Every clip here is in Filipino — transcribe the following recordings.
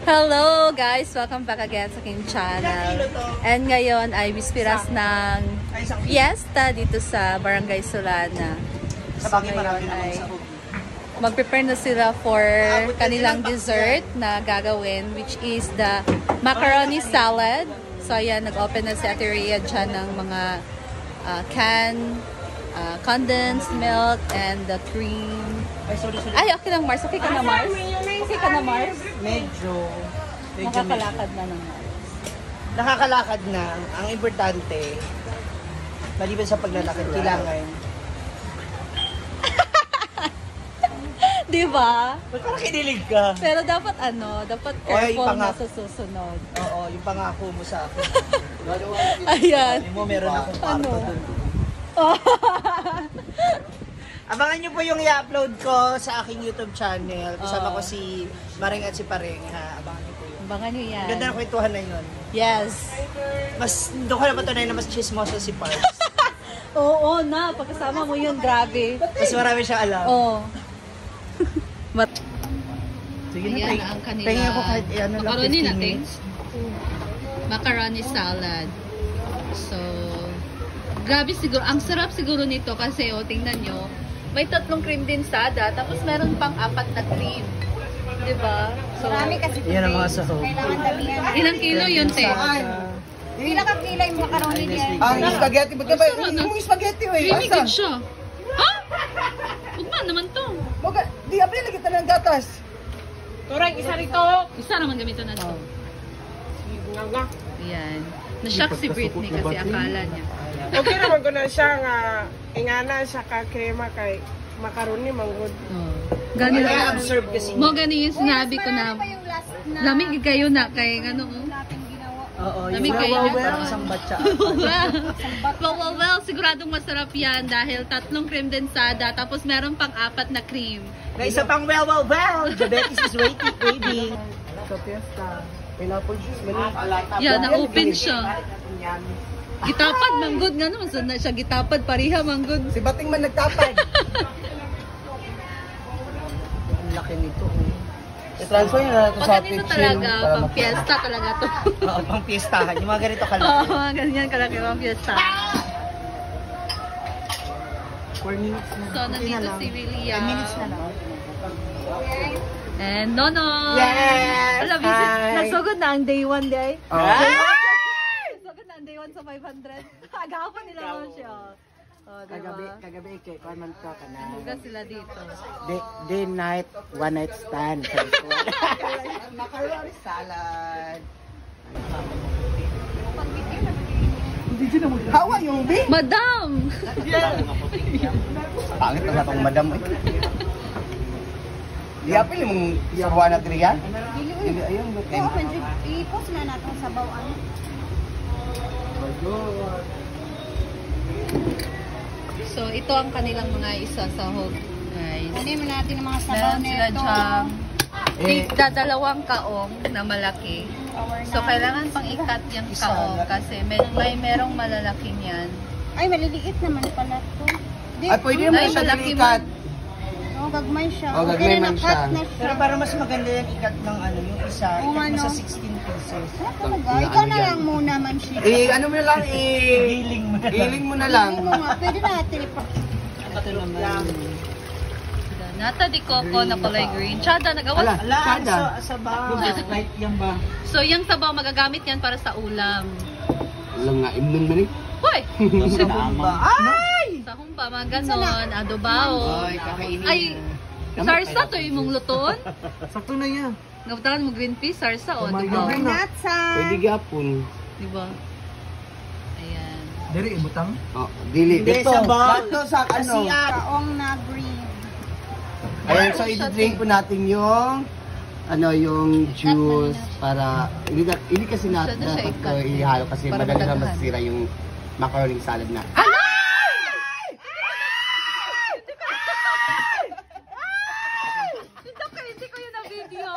Hello guys! Welcome back again sa aking channel. And ngayon ay bispiras ng fiesta dito sa Barangay Solana. So ngayon ay mag-prepare na sila for kanilang dessert na gagawin, which is the macaroni salad. So ayan, nag-open na si Ate Rhea dyan ng mga condensed milk and the cream. Ay, okay lang Mars. Okay ka na Mars? Okay ka na Mars? Medyo Nakakalakad na ng Mars. Nakakalakad na. Ang importante, maliban sa paglalakad, kailangan. Diba? Ba't parang kinilig ka? Pero dapat dapat careful na sa susunod. Oo, yung pangako mo sa akin. Ayan. Sabi mo, meron akong parto dun. Abangan nyo po yung i-upload ko sa aking YouTube channel. Kasama ko si Maring at si Pareng. Ha? Abangan nyo po yun. Abangan nyo yan. Ganda ng kwentuhan na yun. Yes. Mas, doon ko na patunay na mas chismoso si Parks. Oo na. Pagkasama mo yun, grabe. Mas marami siya alam. Oo. Sige na, Ayan ang kanila. tingin ako kahit ano lang, macaroni 15 natin. minutes. Macaroni salad. So, grabe siguro. Ang sarap siguro nito kasi, tingnan nyo. May 3 cream din sada, tapos meron pang 4 na cream. Diba? So, marami kasi yan ang mga sahog. kailangan damihan. ilang kilo yun, te? Pila ka kila yung macaroni niya. Ang spaghetti, ba't ka ba? Yung spaghetti, wey. Limited siya. Ha? Ugman naman to. Di, abri lagi tayo ng gatas. Turang isa rito. Isa naman gamito na to. Ayan. Na-shock si Britney kasi akala niya. Okay naman ko na siya nga ingana siya ka krema kay macaroni manggod. Gani Kaya observe kasi. mo gani yung sinabi ko na lamig kayo na kay ano Oo, Lamig yung kayo wow, na. parang sambatsa. well, siguradong masarap yan dahil 3 cream densada tapos meron pang 4 na cream. Na isa pang well. Diabetes is waiting. Sa fiesta. Pineapple juice. Yan, na-open siya. Gitapad, manggod nga naman. So, na siya gitapad, pariha, manggod. Si Bating man nagtapad. Ang laki nito. I-transfer nyo na ito sa Pag ganito talaga, pang fiesta talaga to. Oo, pang fiestahan. Yung mga ganito kalaki. Oo, ganyan kalaki pang fiesta. 4 minutes na. So, nandito si William. 10 minutes na lang. And Nono! Yes! Alam, Hi! nagsugod na ang day 1 day. Nagsugod na ang day 1 sa 500. Agapon nila naman siya. Oh, diba? Kagabi kay Carmen ka na. Hugas sila dito. Day night, one night stand. Macaroni salad. Hawa yung bi? Madam! Pangit na itong madam eh. Di apil yung sabuan natin yan? Ayun, look. Oo, i-post na natin sa bawaan. So, ito ang kanilang mga isasahog, guys. Ano mo natin ang mga sabaw Meron sila nito. dyang dalawang kaong na malaki. So, kailangan pang ikat yung kaong kasi merong malalaking yan. Ay, maliliit naman pala to. Ay, pwede naman Ay, siya malaki dilikat. Oo, gagmay siya. Oo, gagmay man na-cut siya. na siya. Pero para mas maganda yung ikat ng yung isa, Oo, ikat mo ano? sa 16 pieces. Ano talaga? Ikaw na lang muna man siya. Ano mo na lang, Giling mo na lang. Giling mo na lang. Hindi mo nga, pwede natin Ito naman. Nata di coco na kulay green. Chada, nagawa. Ala. Ala, Sada. sa baw. Light yan ba? So, yung sabaw, magagamit yan para sa ulam. Alam nga, imnon man eh. Hoy! Sa bomba. Ay! Sa humpa, mga ganon, adobao. Ay, kakainin. Ay, sarsa to yung mong lutoon. Sakto na yan. Nagtaran mo green peas, sarsa o Kumain adobao. na rin. Natsa. Pwede gapon. Diba? Ayan. Diri, ibutang? Oh, dili. Hindi, Dito. sa baw. Dito sa ano. Kaong na green. Ayan, so i-drink po natin yung yung juice para hindi kasi Siya na siya dapat ko ikat. ihalo kasi Para madali na madaghan. masira yung macaroni salad na. Hindi ko yun na video.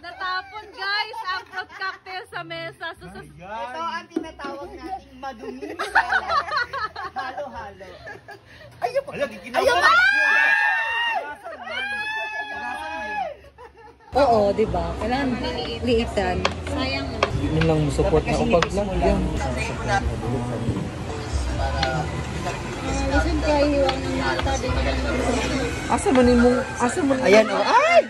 Natapon guys ang fruit cocktail sa mesa. So, Ito ang tinatawag nating maduming salad. Halo-halo. Ayaw pa! Ayaw pa! Oo, di ba? Kailangan liitan. Sayang. Yun lang support na upag lang. Yan. Kasi kaya hiwang ng mata din. Asa man imong, asa man Ayan, oh. Ay!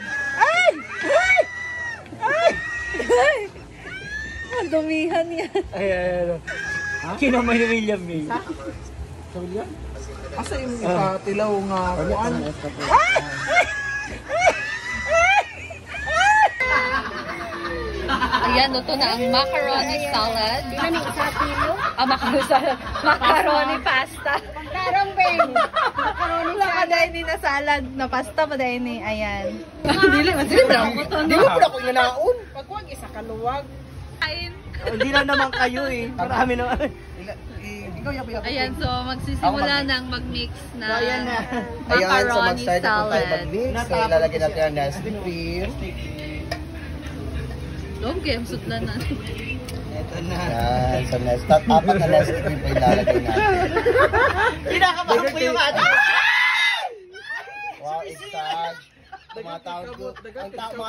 Ang dumihan yan. Ayan. Kinamay ni William May. Sa William? Asa imong ipatilaw nga kuan? Ayan, luto na ang macaroni salad. Ano sa kilo? Ah, macaroni salad. Macaroni pasta. Magkarong beng. Macaroni Wala ka dahil ni na salad na pasta pa dahil ni. Ayan. Dili, masira mo to, Di no? ba pala ko nanaon? Pag wag isa kaluwag. Hindi lang naman kayo eh. Marami naman. Ayan, so magsisimula ng mag-mix na Ayan na. Ayan, so macaroni mag-start na po tayo salad. mag-mix. So, ilalagay natin ang Nestle cream. Doon kayo, sutlan na. Ito na. Ayan, so apat na Nestle cream pa ilalagay natin. Pinakabahan po yung ating. Wow, exage. Mga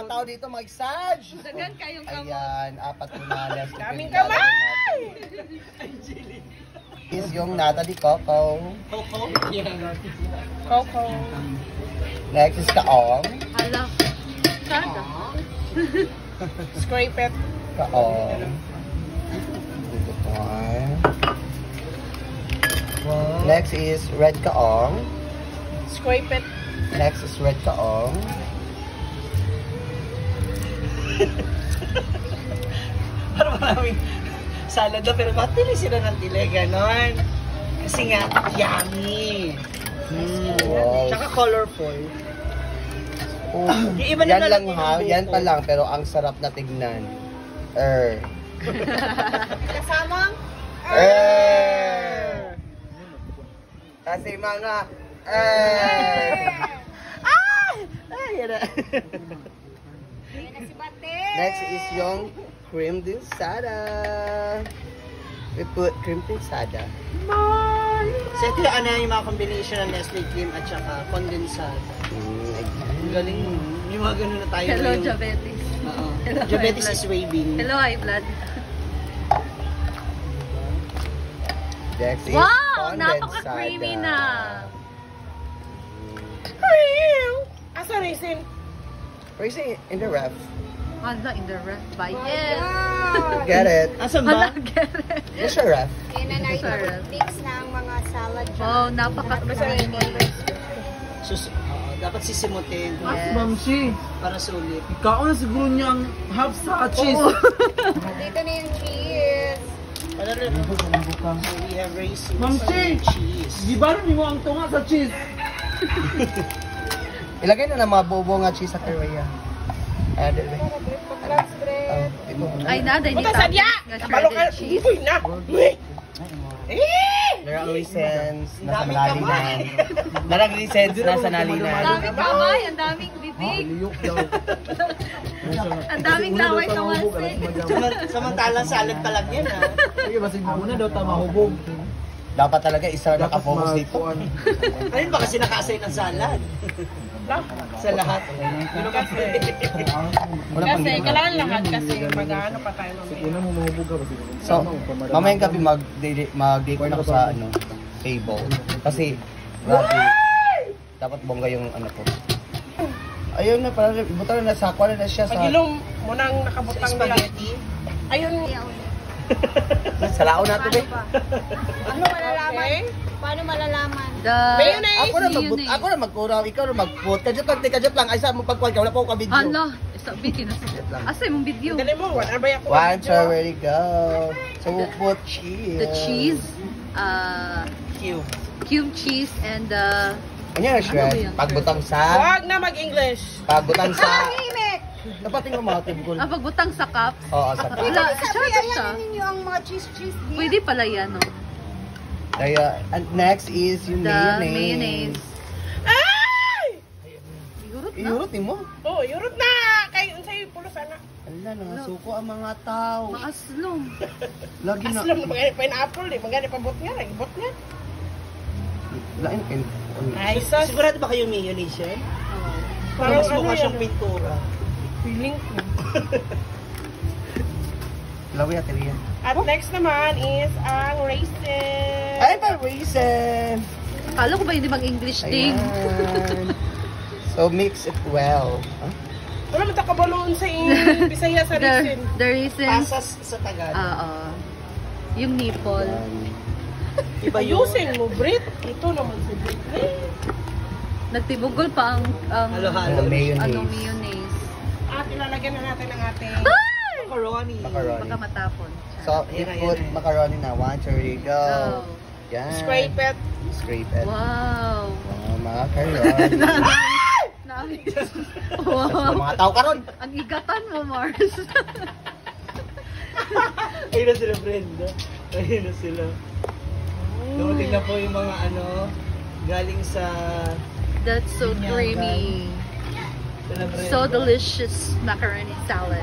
tao dito mag-exage. Dagan kayong kamay. Ayan, apat na Nestle cream Daming ilalagay natin. Is yung nata di Coco. Coco. Coco. Next is kaong. Hala. Sada. Scrape it. Kaong. Dito po. Next is red kaong. Scrape it. Next is red kaong. Parang maraming salad na, pero bakit nila sila ng tili ganon? Kasi nga, yummy. Wow. Tsaka colorful. Oh, Yung iba yan na lang lang ha, yung yan buko. pa lang pero ang sarap na tignan. Kasamang? Kasi mga Yan na. Yan na si Bate. Next is yung cream dulsada. We put cream dulsada. So ito yung ano yung mga combination ng Nestle cream at saka condensed. Ang galing mo. Yung mga ganun na tayo. Hello, yung- diabetes. Oo. Hello, Diabetes high is waving. Hello, high blood. Next is Wow! condensada. Napaka-creamy na. Asa resin? Where is it? In the ref. Hala, in the ref ba? Yes! Get it? Asan Hala, ba? get it. Yes, your ref. Yan na Sarap. mix na ang mga salad dyan. Oh, napaka-creamy. Dapat sisimutin Yes. Mamsi, para sulit. ikaw na siguro niyang half sa cheese. Dito na yung cheese. Para rin. So we have raisins Ma'am and Chi. cheese. Di ba rin mo ang tunga sa cheese? Ilagay na ng mga bobo nga cheese sa Korea. Ayan, dito. Mag-glass bread. Ay, nada, hindi Punta sa diya! na Kabalo ka. shredded cheese. Uy na! There are raisins, nasa Daming malalim na. kamay. There are raisins, nasa Ang nalinan. daming kamay, ang daming bibig, Liyok daw. ang daming laway kamansi. Samantalang salad pa lang yan ha. Sige, basig muna daw tama hubog. Dapat talaga isa na nakafocus dito. Ayun ba kasi naka-assign ng salad? Sa lahat. Wala pang Kasi ginawa. kailangan lahat kasi mag-ano pa tayo mamaya. Una mo mahubog ka basig. So, mamayang gabi mag-decor na ako sa table. Kasi, grabe, dapat bongga yung ano ko. Ayun na, parang ibutan na sa aqua na siya sa... Pag-ilong mo nang nakabutang nila. Spaghetti. Ayun. Sa laon natin eh. Ano malalaman? Okay. Paano malalaman? The Mayonnaise. mayonnaise. Ako na magkuraw, ikaw na mag-put. Kadyot lang, ay sa mo pagkuhan ka, wala pa ako ka-video. Hala, sabihin na sa Asay mong video. Dali mo, ano ba ako? One, two, ready, go. So, we'll put cheese. The cheese, Cute. cube cheese, and Ano yan, Ano ba Shred? yan? Pagbutang sa... Huwag na mag-English. Pagbutang sa... Init! Dapat yung mga tibgol. pagbutang sa cups. Oo, sa Wala, Sabi, siya. ayan ninyo ang mga cheese di. Pwede pala yan, no? Kaya, and next is yung The mayonnaise. mayonnaise. Ay! Siguro na. Iurot ni mo. Oh, yurot na. Kayo, unsay pulos ana. Ala, nangasuko ang mga tao. Maaslong. Lagi na. Aslam na magani pineapple, di magani pabot niya, ibot niya. Lain, Ay, sus. Sigurado ba kayo mayonnaise yan? Parang Mas ano mukha yan, siyang pintura. Feeling ko. Lawi at riyan. At next naman is ang raisin. Ay, pa raisin! Kala ko ba hindi mag-English ding? Ayan. So, mix it well. Huh? Wala mo takabaloon sa Bisaya sa raisin. The reason, Pasas sa Tagalog. oo. Yung nipple. Iba yung Ayusin mo, Brit. Ito naman si Brit. Nagtibugol pa ang halo-halo. Mayonnaise. mayonnaise. At ilalagyan na natin ang ating Macaroni. Macaroni. Baka matapon. So, you Ayan, put ayan. macaroni na. 1, 2, go. Go. Yan. scrape it. Scrape it. Wow. Oh, macaroni. So, Wow. mga tao karon. Ang igatan mo, Mars. Ayun na sila, Brenda. Ayun na sila. Dumating na po yung mga galing sa That's so Binyagan. creamy. sila, Brenda. So delicious macaroni salad.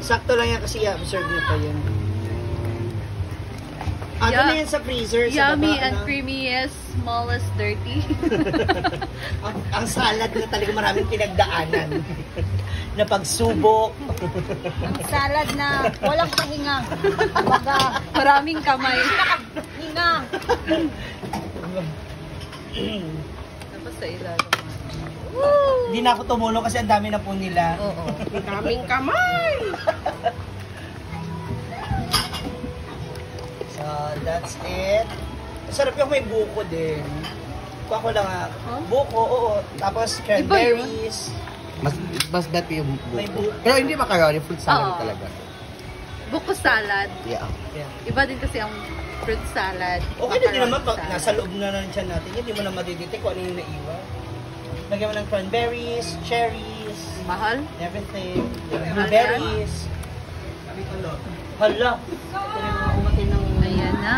Sakto lang yan kasi observe niyo pa yun. Ano Yeah. na yan sa freezer? Sa Yummy baba, and creamy as small as dirty. ang salad na talaga maraming pinagdaanan. Na pagsubok. Ang salad na walang pahinga. Baga, Maraming kamay. hinga. Tapos sa ilalim. Hindi na ako tumulong kasi ang dami na po nila. Oo. Daming kamay. So, that's it. Sarap yung may buko din. Kuha ko lang buko, oo. Tapos cranberries. Mas dati yung May buko. buko. Pero hindi macaroni, fruit salad Oo. talaga. Buko salad. Yeah. Yeah. Iba din kasi ang fruit salad. Okay na din macaroni naman pag salad. nasa loob na ng tiyan natin, hindi mo na madidetect kung ano yung naiwan. Lagyan mo ng cranberries, cherries, Mahal? everything. Blueberries. Hala! Ito na yung mga umatin ng Ayan na.